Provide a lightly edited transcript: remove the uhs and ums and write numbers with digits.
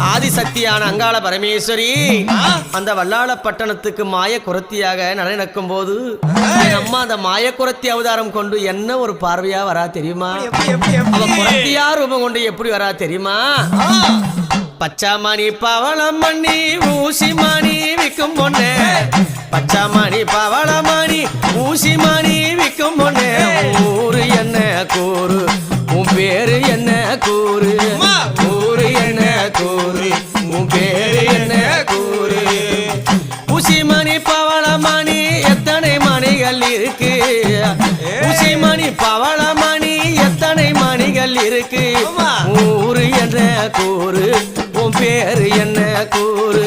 ஆதிசக்தியான அங்காள பரமேஸ்வரி அந்த வல்லாள பட்டணத்துக்கு மாய குரத்தியாக நடக்கும் போது அம்மா அந்த மாய குரத்தி அவதாரம் கொண்டு என்ன ஒரு பார்வையா வரா தெரியுமா? அவ குரத்தியா ரூபம் கொண்டு எப்படி வரா தெரியுமா? பச்சாமணி பவளமணி ஊசிமணி விக்கும் பொண்ணே, பச்சாமணி பவளமணி ஊசிமணி விக்கும் பொண்ணே, ஊரு என்ன கூறு உன் பேரு என்ன கூறு, ஊரு என்ன கூறு உன் பேரு என்ன கூறு. ஊசிமணி பவளமணி எத்தனை மணிகள் இருக்கு, ஊசிமணி பவளமணி எத்தனை மணிகள் இருக்கு, ஊரு என்ன கூறு உன் பேரு என்ன கூறு.